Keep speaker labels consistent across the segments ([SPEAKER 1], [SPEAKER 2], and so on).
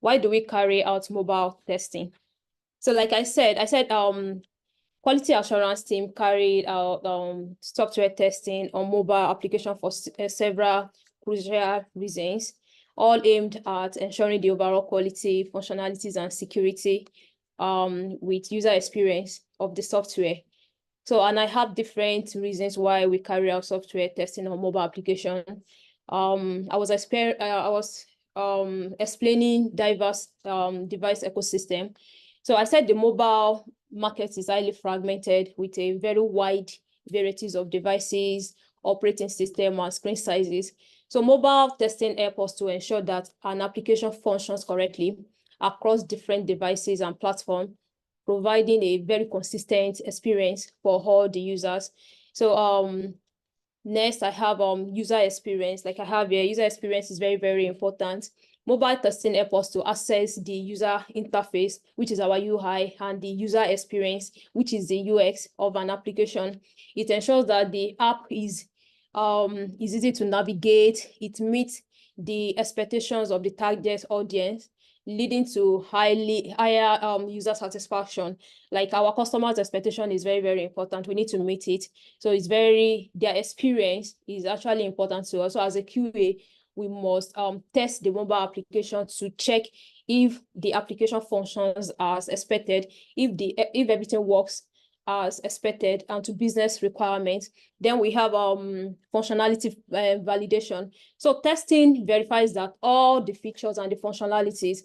[SPEAKER 1] why do we carry out mobile testing? So like I said, quality assurance team carried out software testing on mobile application for several crucial reasons, all aimed at ensuring the overall quality, functionalities, and security with user experience of the software. So, and I have different reasons why we carry out software testing on mobile application. I was explaining diverse device ecosystem. So I said the mobile market is highly fragmented with a very wide varieties of devices, operating system, and screen sizes. So mobile testing helps us to ensure that an application functions correctly across different devices and platforms, providing a very consistent experience for all the users. So next I have user experience. Like I have here, user experience is very, very important. Mobile testing helps us to access the user interface, which is our UI, and the user experience, which is the UX of an application. It ensures that the app is easy to navigate. It meets the expectations of the target audience, leading to higher user satisfaction. Like our customers' expectation is very, very important. We need to meet it. So their experience is actually important to us. So as a QA, we must test the mobile application to check if the application functions as expected, if everything works as expected and to business requirements. Then we have functionality validation. So testing verifies that all the features and the functionalities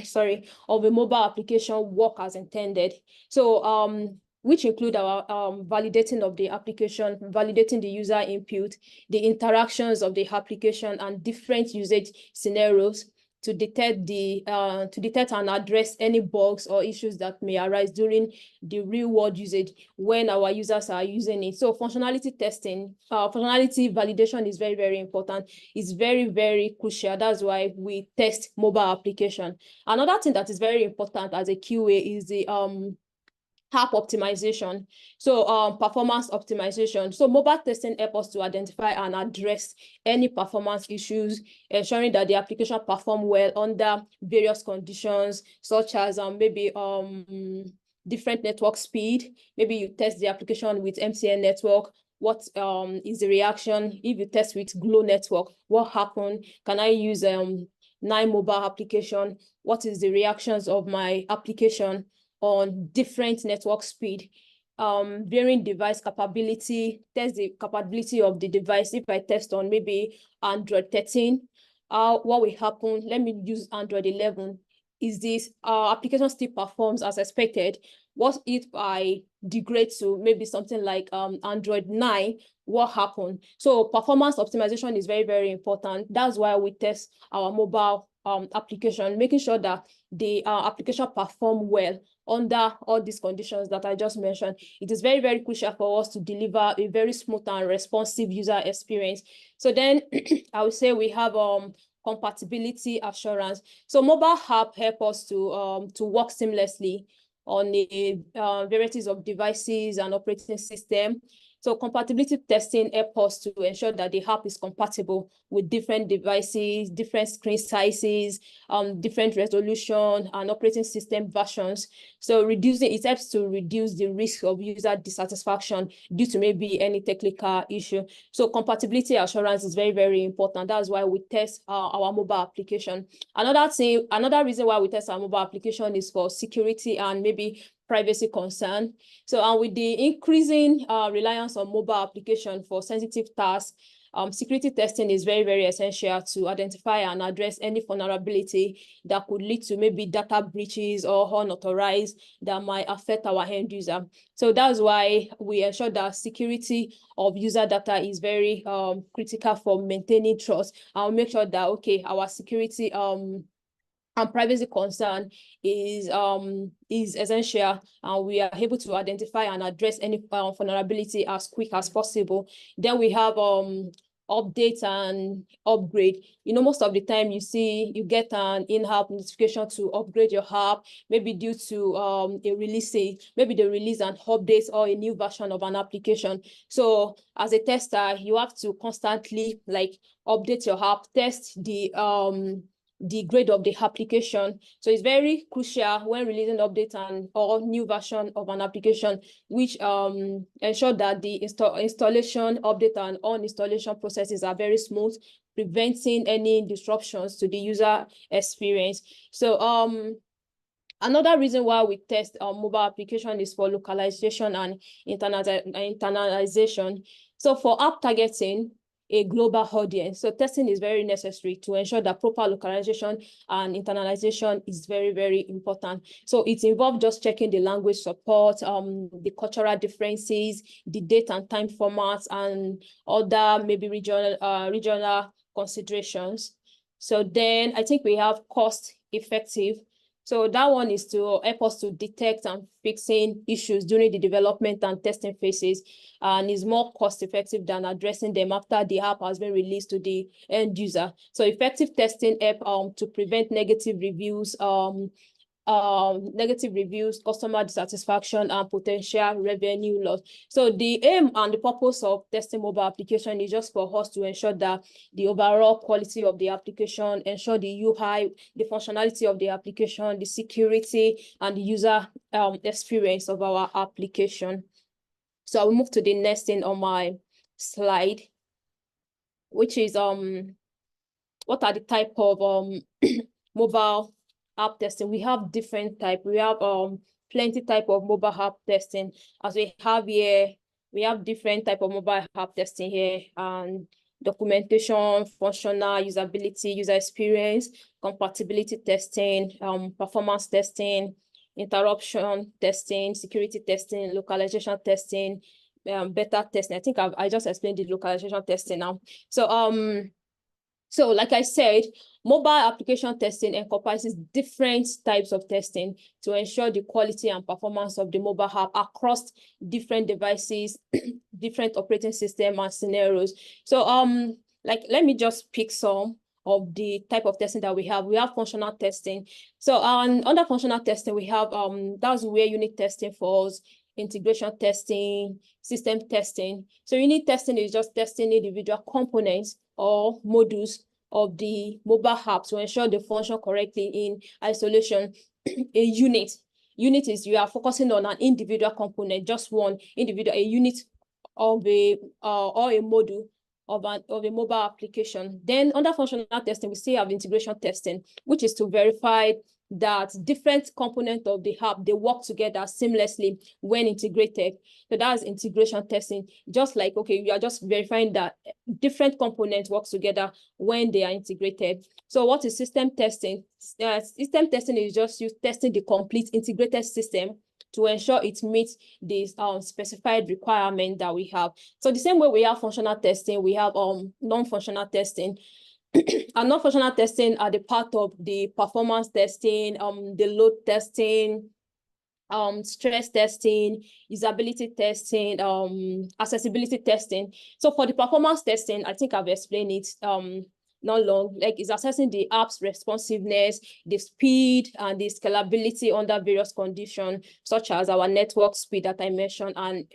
[SPEAKER 1] sorry, of a mobile application work as intended. So which include our validating of the application, validating the user input, the interactions of the application, and different usage scenarios to detect and address any bugs or issues that may arise during the real world usage when our users are using it. So functionality testing, functionality validation is very, very important. It's very, very crucial. That's why we test mobile application. Another thing that is very important as a QA is the app optimization. So performance optimization. So mobile testing helps us to identify and address any performance issues, ensuring that the application perform well under various conditions, such as maybe different network speed. Maybe you test the application with MTN network. What is the reaction? If you test with Glow network, what happened? Can I use 9 mobile application? What is the reactions of my application on different network speed? Varying device capability, test the capability of the device. If I test on maybe Android 13, what will happen? Let me use Android 11. Is this application still performs as expected? What if I degrade to maybe something like Android 9? What happened? So performance optimization is very, very important. That's why we test our mobile application, making sure that the application perform well under all these conditions that I just mentioned. It is very, very crucial for us to deliver a very smooth and responsive user experience. So then I would say we have compatibility assurance. So mobile app help us to work seamlessly on the varieties of devices and operating system. So compatibility testing helps us to ensure that the app is compatible with different devices, different screen sizes, different resolution, and operating system versions. So it helps to reduce the risk of user dissatisfaction due to maybe any technical issue. So compatibility assurance is very, very important. That's why we test our mobile application. Another reason why we test our mobile application is for security and maybe privacy concern. So and with the increasing reliance on mobile application for sensitive tasks, security testing is very, very essential to identify and address any vulnerability that could lead to maybe data breaches or unauthorized that might affect our end user. So that's why we ensure that security of user data is very critical for maintaining trust. I'll make sure that, okay, our security and privacy concern is essential, and we are able to identify and address any vulnerability as quick as possible. Then we have update and upgrade. You know, most of the time you get an in-app notification to upgrade your app, maybe due to a release, maybe they release an update or a new version of an application. So as a tester, you have to constantly like update your app, test the the grade of the application. So it's very crucial when releasing update and or new version of an application, which ensure that the installation, update, and uninstallation processes are very smooth, preventing any disruptions to the user experience. So another reason why we test mobile application is for localization and internalization. So for app targeting a global audience, so testing is very necessary to ensure that proper localization and internalization is very, very important. So it involves just checking the language support, the cultural differences, the date and time formats, and other maybe regional considerations. So then I think we have cost effective. So that one is to help us to detect and fixing issues during the development and testing phases, and is more cost effective than addressing them after the app has been released to the end user. So effective testing help to prevent negative reviews, customer dissatisfaction, and potential revenue loss. So the aim and the purpose of testing mobile application is just for us to ensure that the overall quality of the application, ensure the UI, the functionality of the application, the security, and the user experience of our application. So I will move to the next thing on my slide, which is what are the type of mobile app testing. We have different type. We have plenty type of mobile app testing. As we have here, we have different type of mobile app testing here, and documentation, functional, usability, user experience, compatibility testing, performance testing, interruption testing, security testing, localization testing, beta testing. I think I just explained the localization testing now. So like I said, mobile application testing encompasses different types of testing to ensure the quality and performance of the mobile app across different devices, different operating system and scenarios. So like let me just pick some of the type of testing that we have. We have functional testing. So under functional testing, we have that's where unit testing falls, integration testing, system testing. So unit testing is just testing individual components or modules of the mobile app to ensure they function correctly in isolation. A unit is you are focusing on an individual component, just one individual, a unit of a or a module of a mobile application. Then under functional testing, we still have integration testing, which is to verify that different components of the app, they work together seamlessly when integrated. So that's integration testing. Just like, okay, you are just verifying that different components work together when they are integrated. So what is system testing? System testing is just you testing the complete integrated system to ensure it meets the specified requirement that we have. So the same way we have functional testing, we have non-functional testing. And non-functional testing are the part of the performance testing, the load testing, stress testing, usability testing, accessibility testing. So for the performance testing, I think I've explained it not long, like it's assessing the app's responsiveness, the speed, and the scalability under various conditions, such as our network speed that I mentioned, and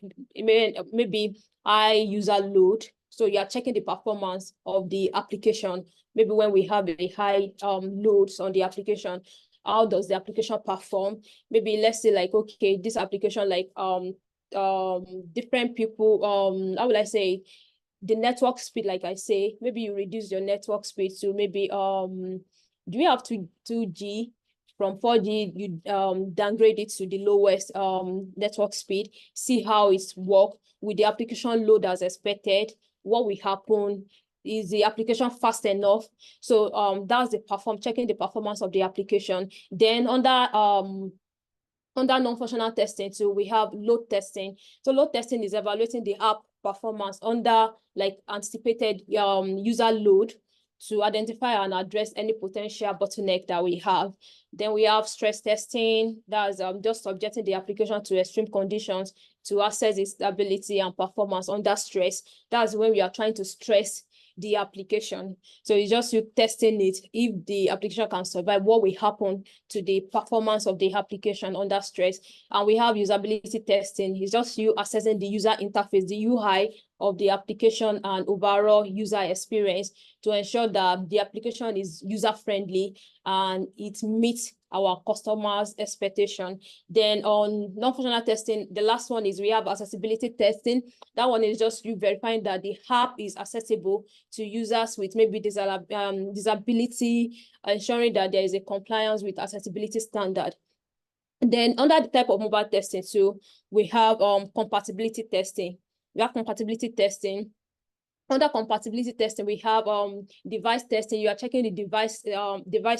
[SPEAKER 1] maybe high user load. So you are checking the performance of the application. Maybe when we have a high loads on the application, how does the application perform? Maybe let's say like, okay, this application, like different people, how will I say, the network speed, like I say, maybe you reduce your network speed to maybe do you have 2G from 4G, you downgrade it to the lowest network speed, see how it's work with the application load as expected. What will happen? Is the application fast enough? So that's the checking the performance of the application. Then under non-functional testing, so we have load testing. So load testing is evaluating the app performance under like anticipated user load to identify and address any potential bottleneck that we have. Then we have stress testing. That's just subjecting the application to extreme conditions to assess its stability and performance under stress. That's when we are trying to stress the application. So it's just you testing it. If the application can survive, what will happen to the performance of the application under stress? And we have usability testing. It's just you assessing the user interface, the UI, of the application and overall user experience to ensure that the application is user-friendly and it meets our customers' expectation. Then on non-functional testing, the last one is we have accessibility testing. That one is just you verifying that the app is accessible to users with maybe disability, ensuring that there is a compliance with accessibility standard. Then under the type of mobile testing too, we have compatibility testing. We have compatibility testing. Under compatibility testing, we have device testing. You are checking the device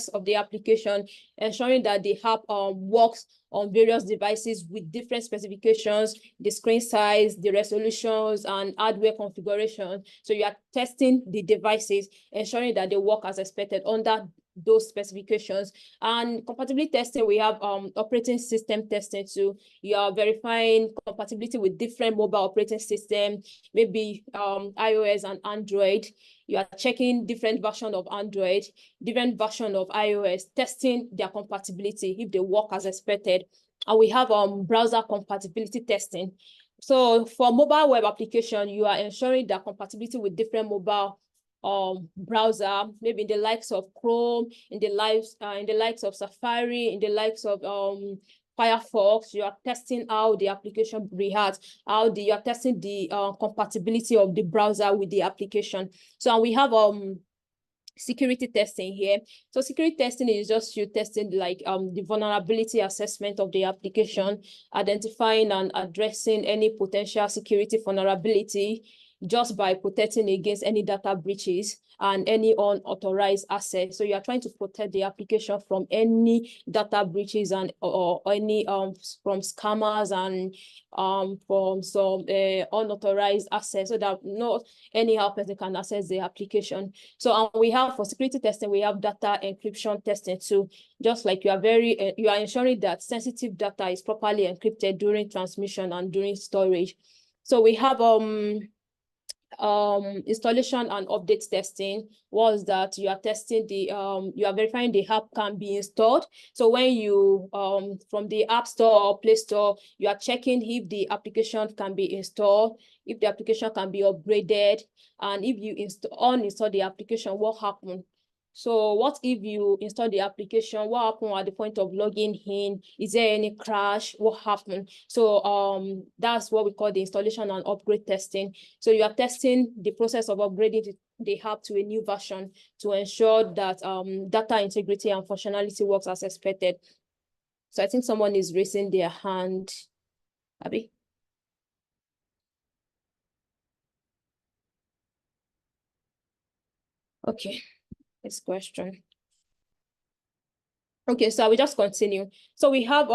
[SPEAKER 1] of the application, ensuring that the app works on various devices with different specifications, the screen size, the resolutions, and hardware configuration. So you are testing the devices, ensuring that they work as expected under those specifications. And compatibility testing, we have operating system testing too. You are verifying compatibility with different mobile operating systems, maybe iOS and Android. You are checking different version of Android, different version of iOS, testing their compatibility if they work as expected. And we have browser compatibility testing. So for mobile web application, you are ensuring that compatibility with different mobile browser, maybe in the likes of Chrome, in the likes of Safari, in the likes of Firefox. You are testing how the application reacts, you are testing the compatibility of the browser with the application. So and we have security testing here. So security testing is just you testing like the vulnerability assessment of the application, identifying and addressing any potential security vulnerability just by protecting against any data breaches and any unauthorized access. So you are trying to protect the application from any data breaches and or any from scammers and from some unauthorized access, so that not anyhow person can access the application. So we have for security testing, we have data encryption testing too. Just like you are ensuring that sensitive data is properly encrypted during transmission and during storage. So we have installation and update testing. Was that you are testing the you are verifying the app can be installed. So when you from the App Store or Play Store, you are checking if the application can be installed, if the application can be upgraded, and if you uninstall the application, what happened. So what if you install the application? What happened at the point of logging in? Is there any crash? What happened? So that's what we call the installation and upgrade testing. So you are testing the process of upgrading the app to a new version to ensure that data integrity and functionality works as expected. So I think someone is raising their hand. Abby? Okay. Next question. Okay, so I will just continue. So we have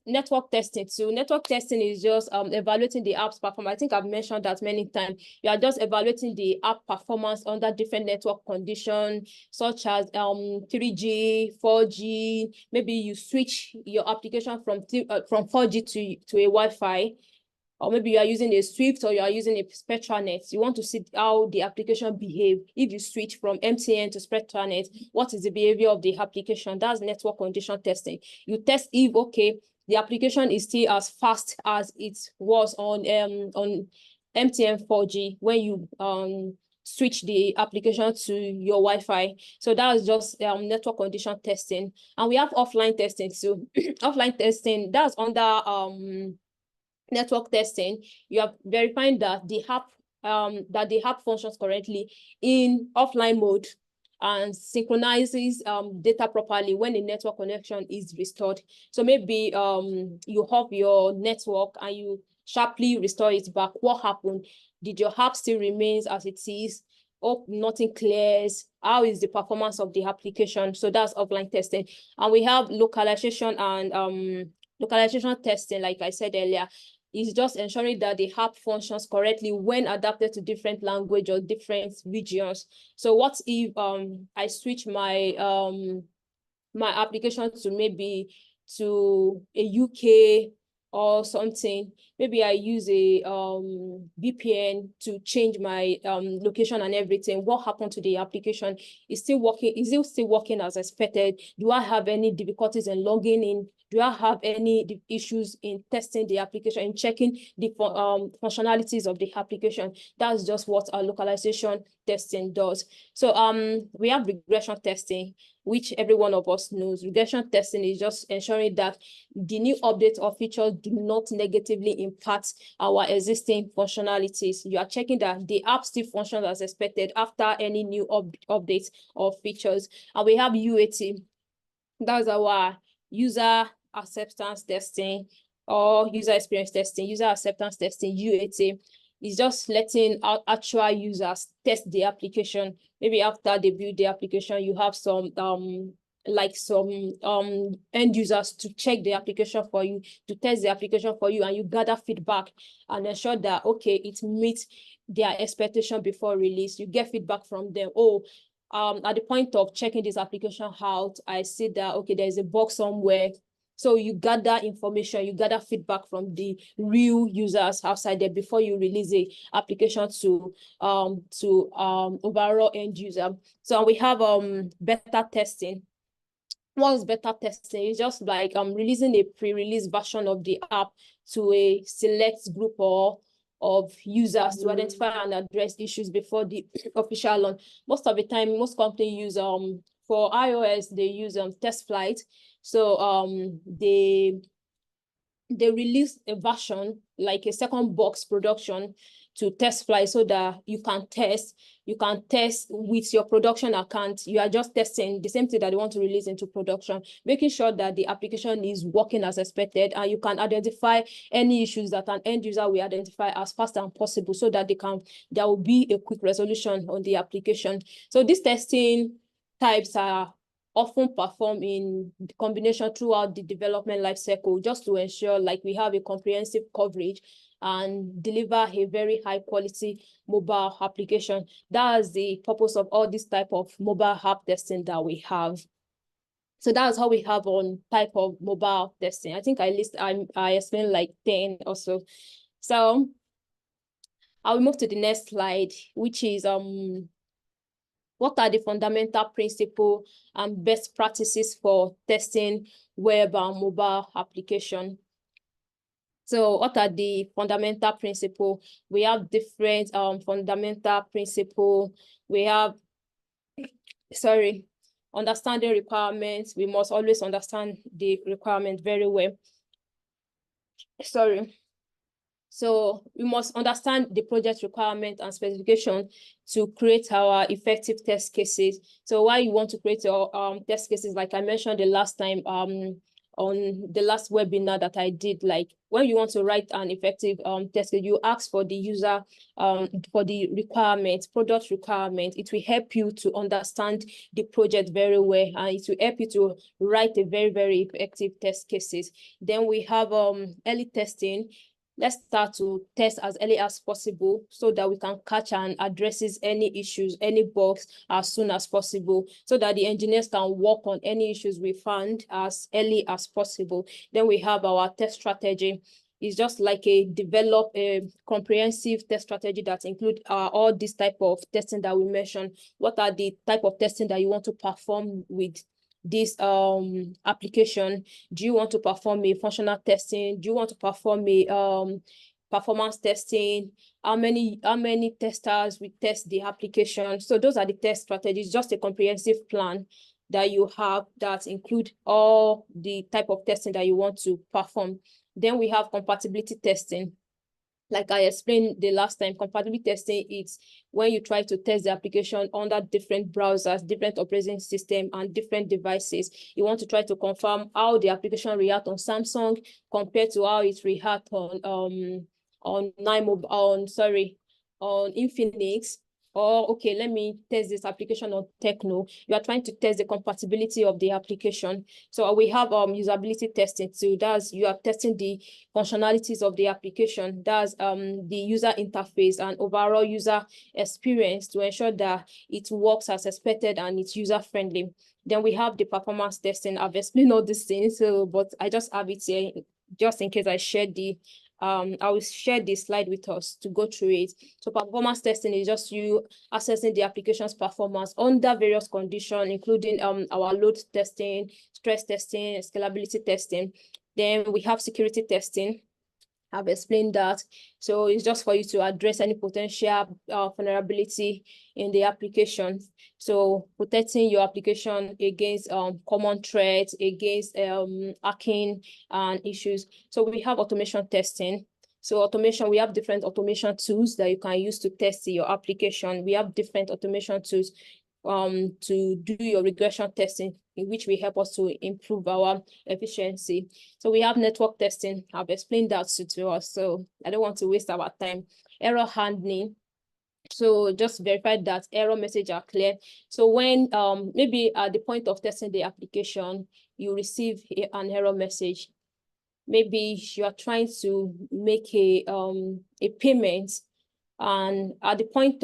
[SPEAKER 1] network testing too. Network testing is just evaluating the app's performance. I think I've mentioned that many times. You are just evaluating the app performance under different network conditions, such as 3G, 4G. Maybe you switch your application from 4G to a Wi-Fi. Or maybe you are using a Swift or you are using a SpectraNet. You want to see how the application behave. If you switch from MTN to SpectraNet, what is the behavior of the application? That's network condition testing. You test if, okay, the application is still as fast as it was on MTN 4G when you switch the application to your Wi-Fi. So that is just network condition testing. And we have offline testing too. Offline testing, that's under network testing. You are verifying that the app functions correctly in offline mode and synchronizes data properly when the network connection is restored. So maybe you have your network and you sharply restore it back. What happened? Did your app still remains as it is? Oh, nothing clears. How is the performance of the application? So that's offline testing. And we have localization and localization testing, like I said earlier, is just ensuring that the app functions correctly when adapted to different language or different regions. So what if I switch my my application to maybe to a UK or something. Maybe I use a VPN to change my location and everything. What happened to the application? Is still working? Is it still working as expected? Do I have any difficulties in logging in? Do I have any issues in testing the application, in checking the functionalities of the application? That's just what our localization testing does. So we have regression testing, which every one of us knows. Regression testing is just ensuring that the new updates or features do not negatively impact our existing functionalities. You are checking that the app still functions as expected after any new updates or features. And we have UAT. That's our user acceptance testing or user experience testing. User acceptance testing, UAT, is just letting actual users test the application. Maybe after they build the application, you have some end users to check the application for you, to test the application for you, and you gather feedback and ensure that, okay, it meets their expectation before release. You get feedback from them. Oh, at the point of checking this application out, I see that, okay, there's a bug somewhere. So you gather information, you gather feedback from the real users outside there before you release a application to overall end user. So we have beta testing. What's beta testing? It's just like releasing a pre-release version of the app to a select group of users to identify and address issues before the official launch. Most of the time, most companies use for iOS, they use test flight. So they release a version, like a second box production, to test flight so that you can test with your production account. You are just testing the same thing that they want to release into production, making sure that the application is working as expected, and you can identify any issues that an end user will identify as fast as possible so that there will be a quick resolution on the application. So these testing types are often performed in combination throughout the development life cycle, just to ensure like we have a comprehensive coverage and deliver a very high quality mobile application. That's the purpose of all this type of mobile app testing that we have. So that's how we have on type of mobile testing. I think I explained like 10 or so. So I'll move to the next slide, which is what are the fundamental principles and best practices for testing web and mobile application? So what are the fundamental principles? We have different fundamental principles. We have, understanding requirements. We must always understand the requirement very well. So we must understand the project requirement and specification to create our effective test cases. So why you want to create your test cases, like I mentioned the last time on the last webinar that I did, like when you want to write an effective test case, you ask for the user for the requirements, product requirement. It will help you to understand the project very well, and it will help you to write a very, very effective test cases. Then we have early testing. Let's start to test as early as possible so that we can catch and addresses any issues, any bugs as soon as possible, so that the engineers can work on any issues we found as early as possible. Then we have our test strategy. It's just like develop a comprehensive test strategy that include all this type of testing that we mentioned. What are the type of testing that you want to perform with this application? Do you want to perform a functional testing? Do you want to perform a performance testing? How many testers will test the application? So those are the test strategies, just a comprehensive plan that you have that include all the type of testing that you want to perform. Then we have compatibility testing. Like I explained the last time, compatibility testing is when you try to test the application under different browsers, different operating system, and different devices. You want to try to confirm how the application reacts on Samsung compared to how it reacts on Infinix. Or, okay, let me test this application on Techno. You are trying to test the compatibility of the application. So we have usability testing too. That's, you are testing the functionalities of the application. That's the user interface and overall user experience to ensure that it works as expected and it's user-friendly. Then we have the performance testing. I've explained all these things, but I just have it here just in case I will share this slide with us to go through it. So performance testing is just you assessing the application's performance under various conditions, including our load testing, stress testing, scalability testing. Then we have security testing. I've explained that. So it's just for you to address any potential vulnerability in the application. So protecting your application against common threats, against hacking and issues. So we have automation testing. So automation, we have different automation tools that you can use to test your application. We have different automation tools to do your regression testing, in which will help us to improve our efficiency. So we have network testing. I've explained that to us, so I don't want to waste our time. Error handling. So just verify that error messages are clear. So when maybe at the point of testing the application, you receive an error message. Maybe you are trying to make a payment, and at the point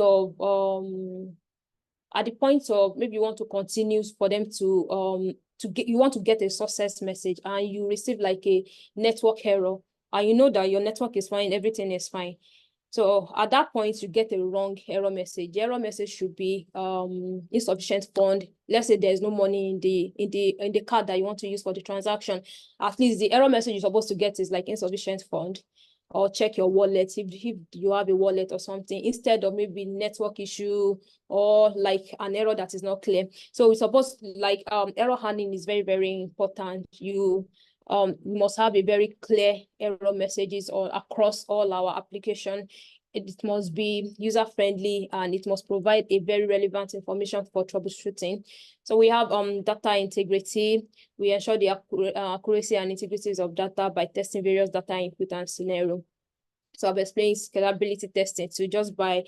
[SPEAKER 1] of maybe you want to continue for them to get, you want to get a success message, and you receive like a network error, and you know that your network is fine, everything is fine. So at that point, you get a wrong error message. The error message should be insufficient fund. Let's say there's no money in the card that you want to use for the transaction. At least the error message you're supposed to get is like insufficient fund, or check your wallet if you have a wallet or something, instead of maybe network issue or like an error that is not clear. So we're supposed like error handling is very, very important. You must have a very clear error messages or across all our application. It must be user-friendly, and it must provide a very relevant information for troubleshooting. So we have data integrity. We ensure the accuracy and integrity of data by testing various data input and scenario. So I've explained scalability testing, so just by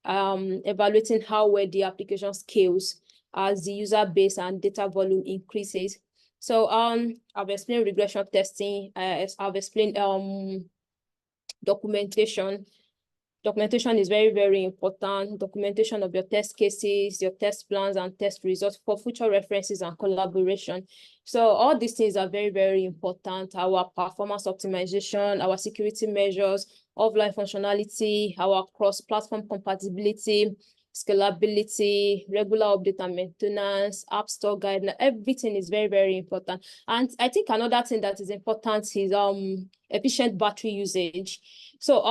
[SPEAKER 1] evaluating how well the application scales as the user base and data volume increases. So I've explained regression testing. I've explained documentation. Documentation is very, very important. Documentation of your test cases, your test plans, and test results for future references and collaboration. So all these things are very, very important. Our performance optimization, our security measures, offline functionality, our cross-platform compatibility, scalability, regular update and maintenance, app store guidance, everything is very, very important. And I think another thing that is important is efficient battery usage. So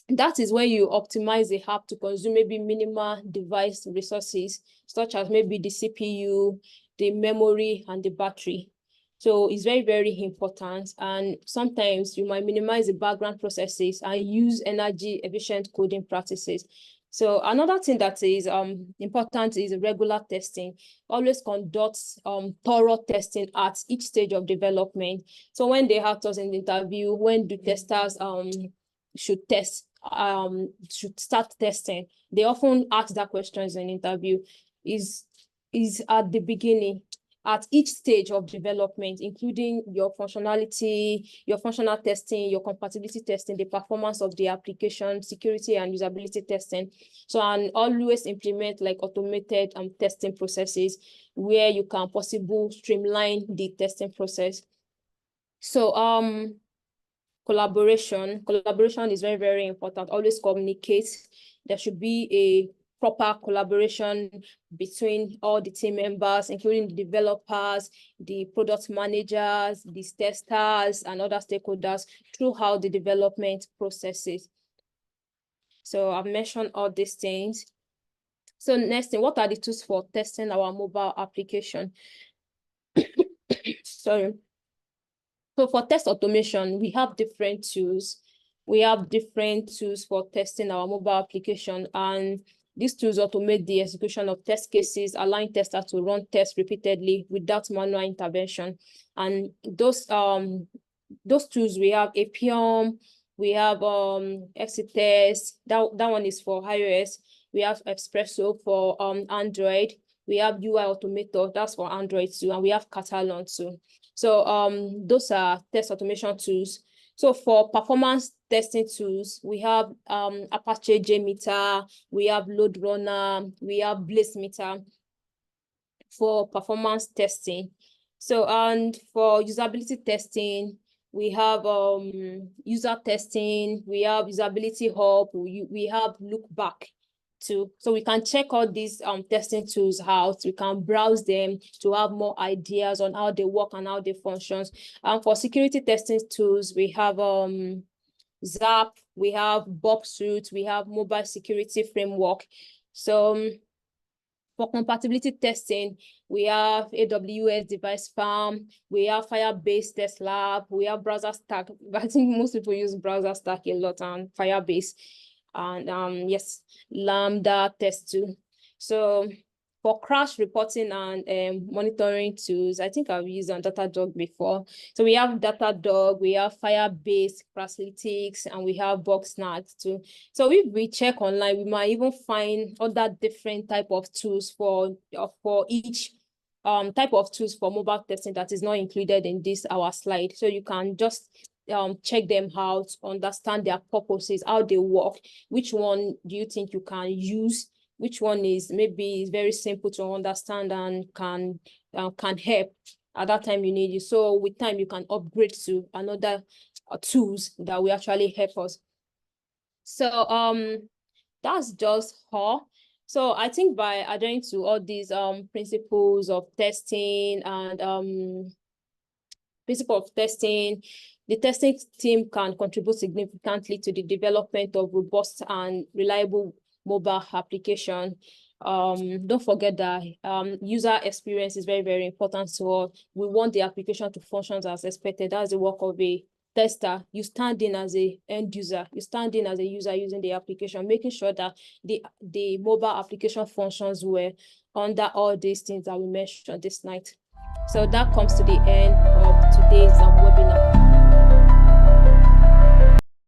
[SPEAKER 1] that is when you optimize the app to consume maybe minimal device resources, such as maybe the CPU, the memory, and the battery. So it's very, very important. And sometimes you might minimize the background processes and use energy efficient coding practices. So another thing that is important is regular testing. Always conduct thorough testing at each stage of development. So when they have us in the interview, when the testers should start testing, they often ask that questions in interview is at the beginning, at each stage of development, including your functionality, your functional testing, your compatibility testing, the performance of the application, security and usability testing. So, and always implement like automated testing processes where you can possibly streamline the testing process. So collaboration is very, very important. Always communicate. There should be a proper collaboration between all the team members, including the developers, the product managers, the testers, and other stakeholders throughout the development processes. So I've mentioned all these things. So next thing, what are the tools for testing our mobile application? Sorry. So for test automation, we have different tools. We have different tools for testing our mobile application, and these tools automate the execution of test cases, allowing testers to run tests repeatedly without manual intervention. And those tools, we have Appium, we have Exitest, that one is for iOS. We have Espresso for Android. We have UI Automator, that's for Android too, and we have Catalan too. So those are test automation tools. So for performance testing tools, we have Apache JMeter, we have Load Runner, we have BlazeMeter for performance testing. So, and for usability testing, we have user testing, we have usability hub, we have look back too. So we can check all these testing tools out. We can browse them to have more ideas on how they work and how they function. And for security testing tools, we have ZAP, we have Bob Suite, we have mobile security framework. So for compatibility testing, we have AWS Device Farm, we have Firebase Test Lab, we have Browser Stack. I think most people use Browser Stack a lot and Firebase. And yes, Lambda Test too. So for crash reporting and monitoring tools, I think I've used on Datadog before. So we have Datadog, we have Firebase, Crashlytics, and we have Bugsnag too. So if we check online, we might even find other different type of tools for each type of tools for mobile testing that is not included in this our slide. So you can just check them out, understand their purposes, how they work, which one do you think you can use, which one is maybe very simple to understand and can help at that time you need it. So with time, you can upgrade to another tools that will actually help us. So that's just all. So I think by adhering to all these principles of testing and the testing team can contribute significantly to the development of robust and reliable mobile application. Don't forget that user experience is very, very important to us. We want the application to function as expected. That's the work of a tester. You stand in as a end user. You stand in as a user using the application, making sure that the mobile application functions well under all these things that we mentioned this night. So that comes to the end of today's webinar.